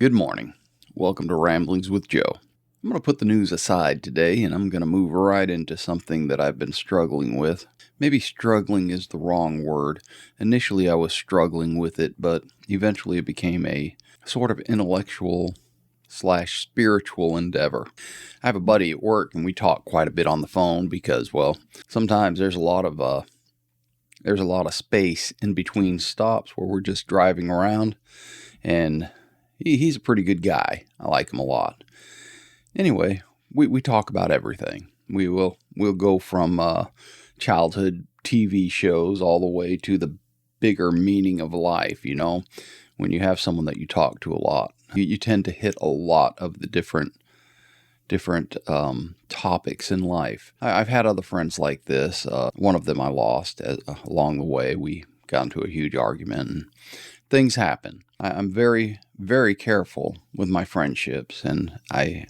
Good morning. Welcome to Ramblings with Joe. I'm going to put the news aside today and I'm going to move right into something that I've been struggling with. Maybe struggling is the wrong word. Initially I was struggling with it, but eventually it became a sort of intellectual / spiritual endeavor. I have a buddy at work and we talk quite a bit on the phone because, sometimes there's a lot of space in between stops where we're just driving around, and he's a pretty good guy. I like him a lot. Anyway, we talk about everything. We'll go from childhood TV shows all the way to the bigger meaning of life. You know, when you have someone that you talk to a lot, you tend to hit a lot of the different topics in life. I've had other friends like this. One of them I lost along the way. We got into a huge argument and things happen. I'm very, very careful with my friendships, and I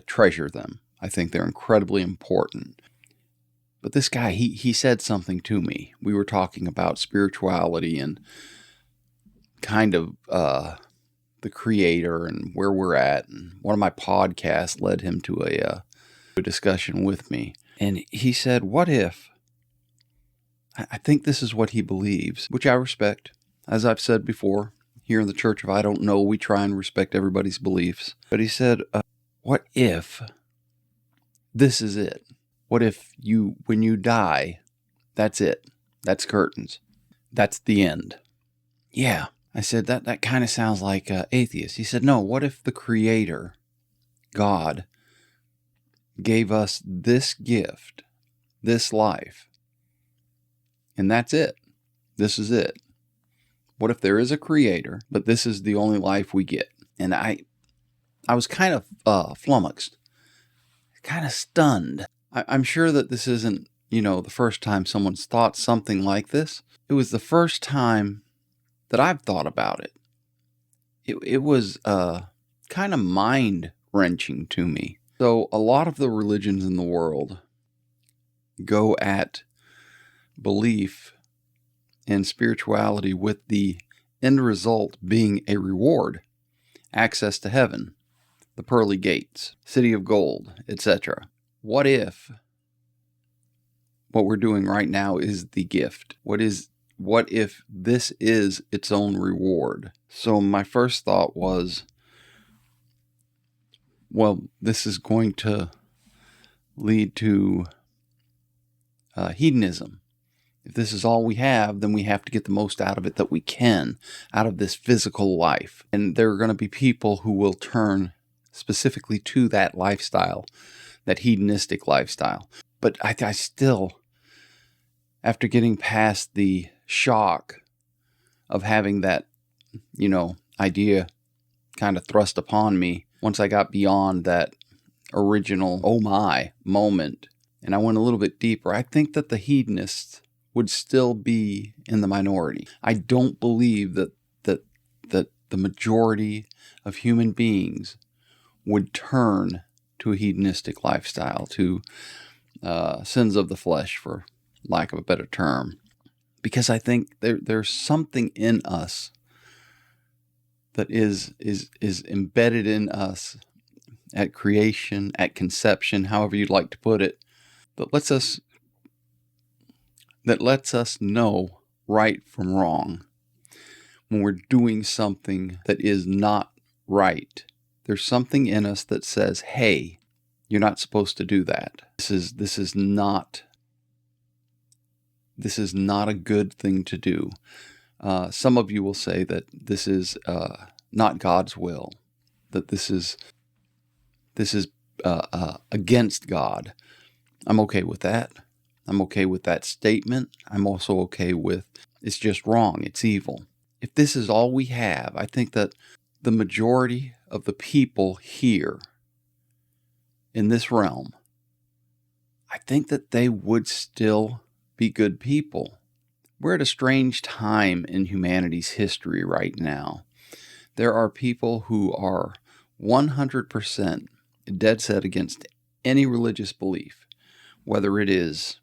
treasure them. I think they're incredibly important. But this guy, he said something to me. We were talking about spirituality and kind of the creator and where we're at. And one of my podcasts led him to a discussion with me. And he said, what if, I think this is what he believes, which I respect. As I've said before, here in the Church of I Don't Know, we try and respect everybody's beliefs. But he said, what if this is it? What if when you die, that's it? That's curtains. That's the end. Yeah. I said, that kind of sounds like atheist. He said, no, what if the Creator, God, gave us this gift, this life, and that's it? This is it. What if there is a Creator, but this is the only life we get? And I was kind of flummoxed, kind of stunned. I'm sure that this isn't, the first time someone's thought something like this. It was the first time that I've thought about it. It was kind of mind-wrenching to me. So a lot of the religions in the world go at belief and spirituality with the end result being a reward, access to heaven, the pearly gates, city of gold, etc. What if what we're doing right now is the gift? What if this is its own reward? So my first thought was, this is going to lead to hedonism. If this is all we have, then we have to get the most out of it that we can, out of this physical life. And there are going to be people who will turn specifically to that lifestyle, that hedonistic lifestyle. But I still, after getting past the shock of having that, idea kind of thrust upon me, once I got beyond that original oh my moment, and I went a little bit deeper, I think that the hedonists would still be in the minority. I don't believe that the majority of human beings would turn to a hedonistic lifestyle, to sins of the flesh, for lack of a better term. Because I think there's something in us that is embedded in us at creation, at conception, however you'd like to put it, that lets us know right from wrong when we're doing something that is not right. There's something in us that says, hey, you're not supposed to do that. This is not a good thing to do. Some of you will say that this is not God's will, that this is against God. I'm okay with that. I'm okay with that statement. I'm also okay with it's just wrong. It's evil. If this is all we have, I think that the majority of the people here in this realm, I think that they would still be good people. We're at a strange time in humanity's history right now. There are people who are 100% dead set against any religious belief, whether it is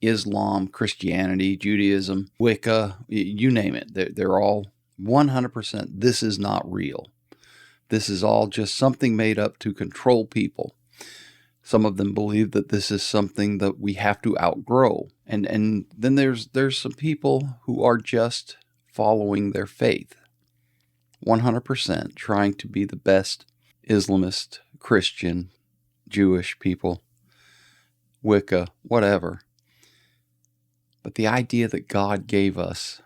Islam, Christianity, Judaism, Wicca, you name it. They're all 100% this is not real. this is all just something made up to control people. Some of them believe that this is something that we have to outgrow. And then there's some people who are just following their faith. 100% trying to be the best Islamist, Christian, Jewish people, Wicca, whatever. But the idea that God gave us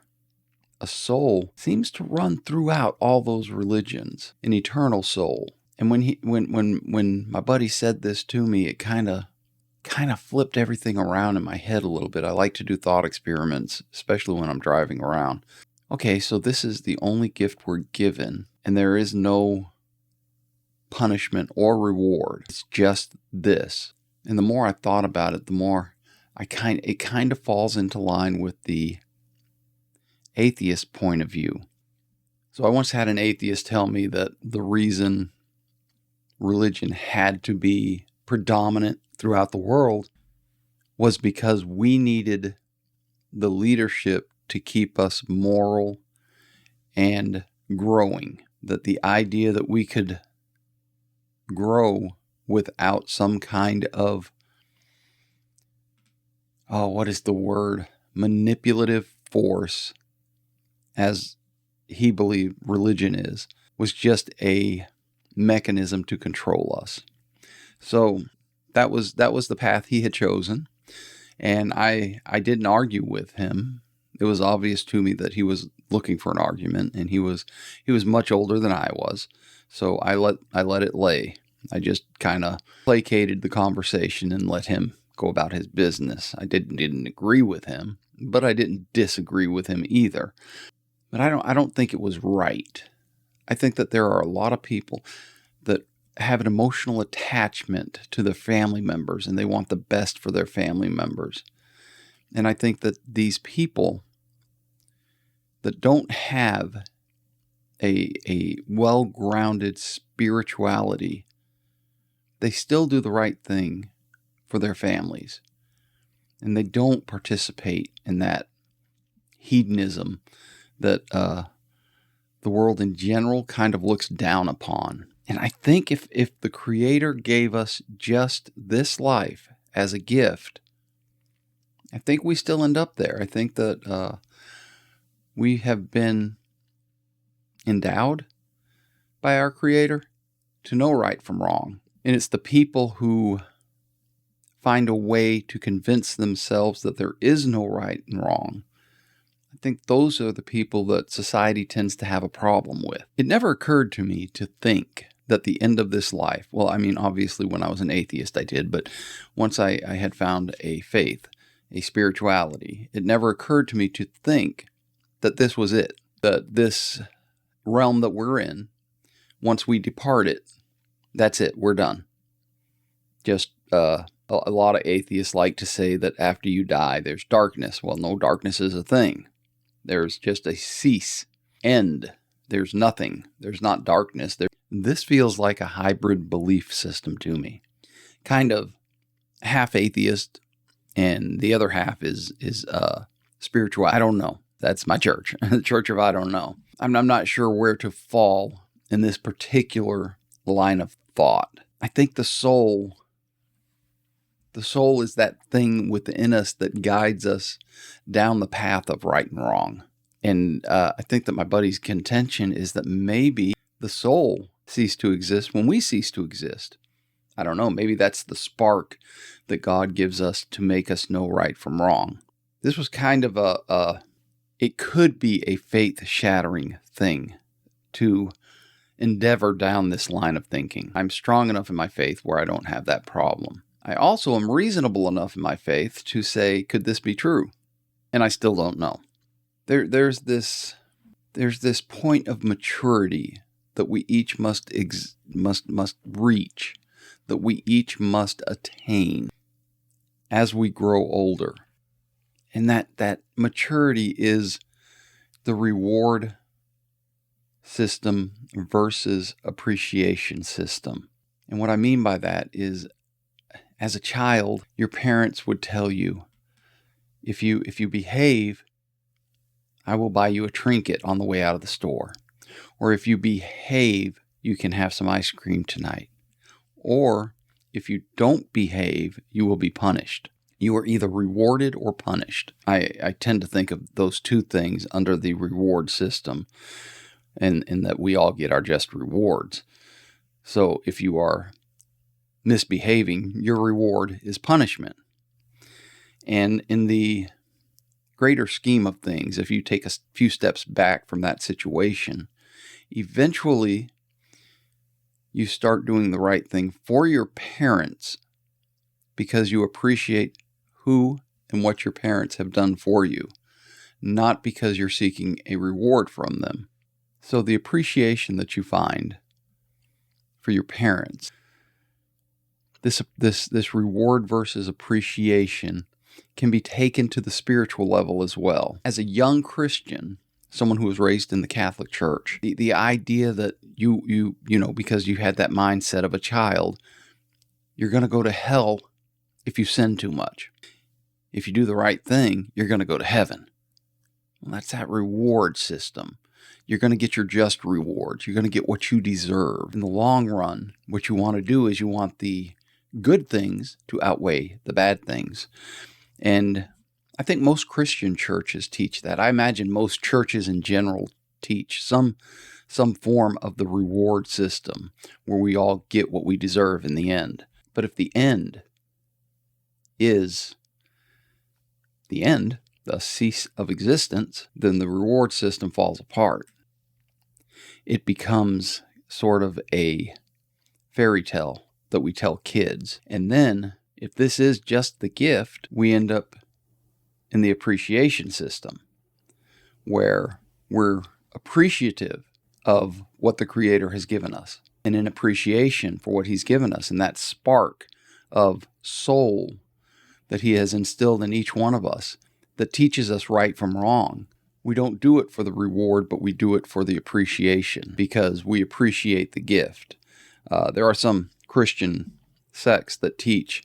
a soul seems to run throughout all those religions, an eternal soul. And when my buddy said this to me, it kind of flipped everything around in my head a little bit. I like to do thought experiments, especially when I'm driving around. Okay, so this is the only gift we're given, and there is no punishment or reward. It's just this. And the more I thought about it, the more it kind of falls into line with the atheist point of view. So I once had an atheist tell me that the reason religion had to be predominant throughout the world was because we needed the leadership to keep us moral and growing. That the idea that we could grow without some kind of, what is the word? Manipulative force, as he believed religion is, was just a mechanism to control us. So that was the path he had chosen, and I didn't argue with him. It was obvious to me that he was looking for an argument, and he was much older than I was. So I let it lay. I just kind of placated the conversation and let him go about his business. I didn't agree with him, but I didn't disagree with him either. But I don't think it was right. I think that there are a lot of people that have an emotional attachment to their family members, and they want the best for their family members. And I think that these people that don't have a well-grounded spirituality, they still do the right thing for their families. And they don't participate in that hedonism that the world in general kind of looks down upon. And I think if the Creator gave us just this life as a gift, I think we still end up there. I think that we have been endowed by our Creator to know right from wrong. And it's the people who find a way to convince themselves that there is no right and wrong. I think those are the people that society tends to have a problem with. It never occurred to me to think that the end of this life, well, I mean, obviously when I was an atheist I did, but once I had found a faith, a spirituality, it never occurred to me to think that this was it, that this realm that we're in, once we depart it, that's it, we're done. Just a lot of atheists like to say that after you die, there's darkness. Well, no, darkness is a thing. There's just a cease, end. There's nothing. There's not darkness. This feels like a hybrid belief system to me. Kind of half atheist, and the other half is spiritual. I don't know. That's my church, the Church of I don't know. I'm not sure where to fall in this particular line of thought. I think the soul is that thing within us that guides us down the path of right and wrong. And I think that my buddy's contention is that maybe the soul ceased to exist when we cease to exist. I don't know. Maybe that's the spark that God gives us to make us know right from wrong. This was kind of it could be a faith-shattering thing to endeavor down this line of thinking. I'm strong enough in my faith where I don't have that problem. I also am reasonable enough in my faith to say, could this be true? And I still don't know. There's this point of maturity that we each must reach, that we each must attain as we grow older. And that maturity is the reward system versus appreciation system. And what I mean by that is, as a child, your parents would tell you, if you behave, I will buy you a trinket on the way out of the store. Or if you behave, you can have some ice cream tonight. Or if you don't behave, you will be punished. You are either rewarded or punished. I tend to think of those two things under the reward system, and that we all get our just rewards. So if you are misbehaving, your reward is punishment. And in the greater scheme of things, if you take a few steps back from that situation, eventually you start doing the right thing for your parents because you appreciate who and what your parents have done for you, not because you're seeking a reward from them. So the appreciation that you find for your parents, this reward versus appreciation, can be taken to the spiritual level as well. As a young Christian, someone who was raised in the Catholic Church, the idea that you know, because you had that mindset of a child, you're going to go to hell if you sin too much. If you do the right thing, you're going to go to heaven. Well, that's that reward system. You're going to get your just rewards. You're going to get what you deserve. In the long run, what you want to do is you want the good things to outweigh the bad things. And I think most Christian churches teach that. I imagine most churches in general teach some form of the reward system where we all get what we deserve in the end. But if the end is the end, the cease of existence, then the reward system falls apart. It becomes sort of a fairy tale that we tell kids. And then, if this is just the gift, we end up in the appreciation system, where we're appreciative of what the Creator has given us, and in appreciation for what He's given us, and that spark of soul that He has instilled in each one of us that teaches us right from wrong. We don't do it for the reward, but we do it for the appreciation because we appreciate the gift. There are some Christian sects that teach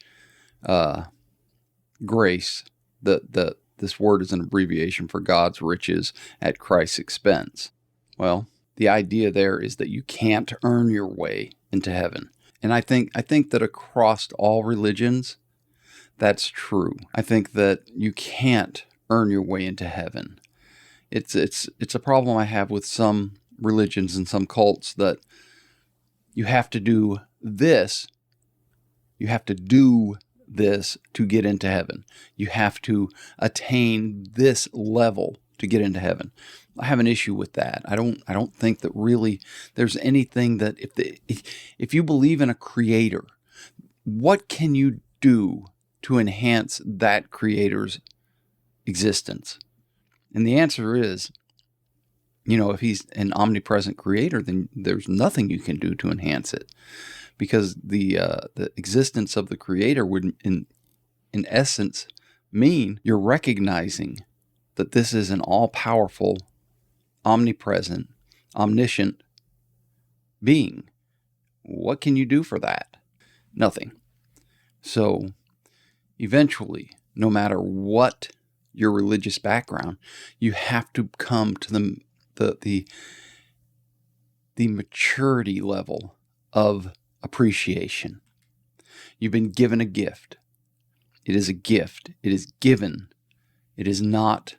grace. This word is an abbreviation for God's riches at Christ's expense. Well, the idea there is that you can't earn your way into heaven. And I think that across all religions, that's true. I think that you can't earn your way into heaven. It's a problem I have with some religions and some cults that you have to do this. You have to do this to get into heaven. You have to attain this level to get into heaven. I have an issue with that. I don't think that really there's anything that if you believe in a creator, what can you do to enhance that creator's existence? And the answer is, if he's an omnipresent creator, then there's nothing you can do to enhance it, because the existence of the creator would, in essence, mean you're recognizing that this is an all-powerful, omnipresent, omniscient being. What can you do for that? Nothing. So eventually, no matter what your religious background, you have to come to the maturity level of appreciation. You've been given a gift. It is a gift. It is given. It is not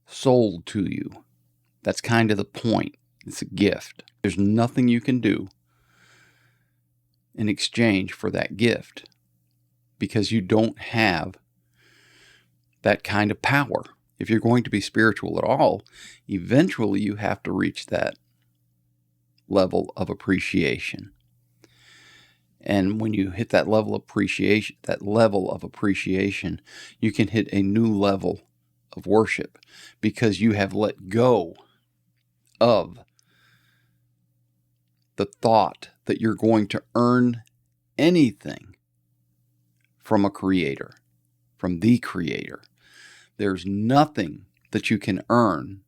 sold to you. That's kind of the point. It's a gift. There's nothing you can do in exchange for that gift, because you don't have that kind of power. If you're going to be spiritual at all, eventually you have to reach that level of appreciation. And when you hit that level of appreciation, you can hit a new level of worship, because you have let go of the thought that you're going to earn anything from a creator, from the creator. There's nothing that you can earn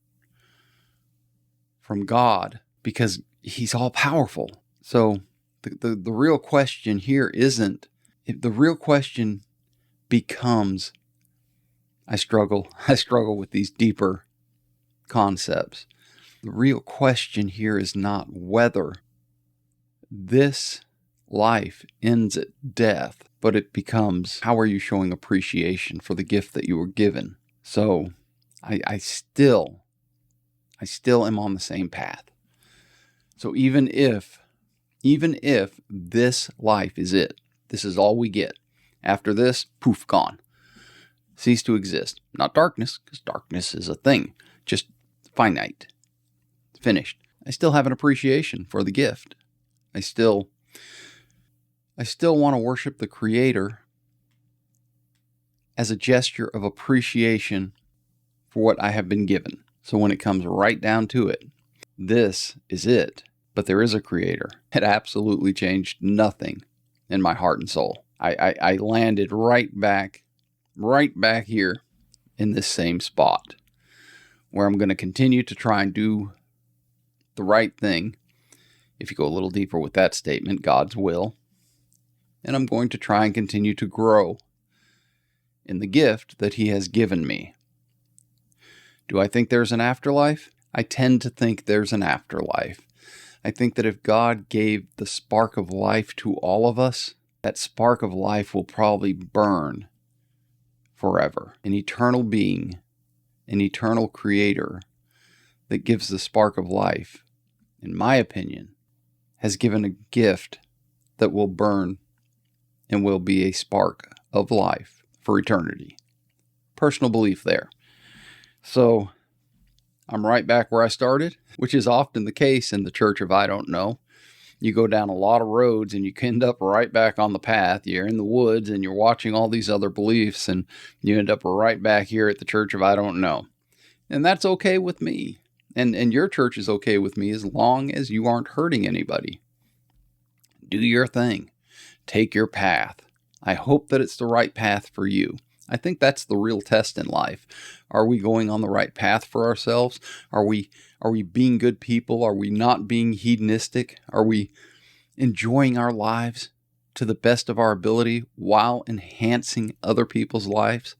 from God, because He's all powerful. So the real question here isn't, the real question becomes, I struggle with these deeper concepts. The real question here is not whether this life ends at death, but it becomes, how are you showing appreciation for the gift that you were given? So I still am on the same path. So even if this life is it, this is all we get. After this, poof, gone. Cease to exist. Not darkness, because darkness is a thing. Just finite. Finished. I still have an appreciation for the gift. I still want to worship the Creator as a gesture of appreciation for what I have been given. So when it comes right down to it, this is it. But there is a Creator. It absolutely changed nothing in my heart and soul. I landed right back here in this same spot where I'm going to continue to try and do the right thing. If you go a little deeper with that statement, God's will. And I'm going to try and continue to grow in the gift that He has given me. Do I think there's an afterlife? I tend to think there's an afterlife. I think that if God gave the spark of life to all of us, that spark of life will probably burn forever. An eternal being, an eternal Creator that gives the spark of life, in my opinion, has given a gift that will burn and will be a spark of life for eternity. Personal belief there. So I'm right back where I started, which is often the case in the church of I don't know. You go down a lot of roads and you end up right back on the path. You're in the woods and you're watching all these other beliefs and you end up right back here at the church of I don't know. And that's okay with me. And your church is okay with me as long as you aren't hurting anybody. Do your thing. Take your path. I hope that it's the right path for you. I think that's the real test in life. Are we going on the right path for ourselves? Are we being good people? Are we not being hedonistic? Are we enjoying our lives to the best of our ability while enhancing other people's lives,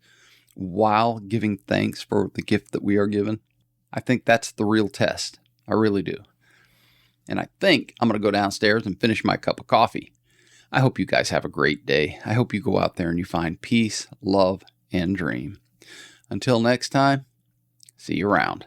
while giving thanks for the gift that we are given? I think that's the real test. I really do. And I think I'm going to go downstairs and finish my cup of coffee. I hope you guys have a great day. I hope you go out there and you find peace, love, and dream. Until next time, see you around.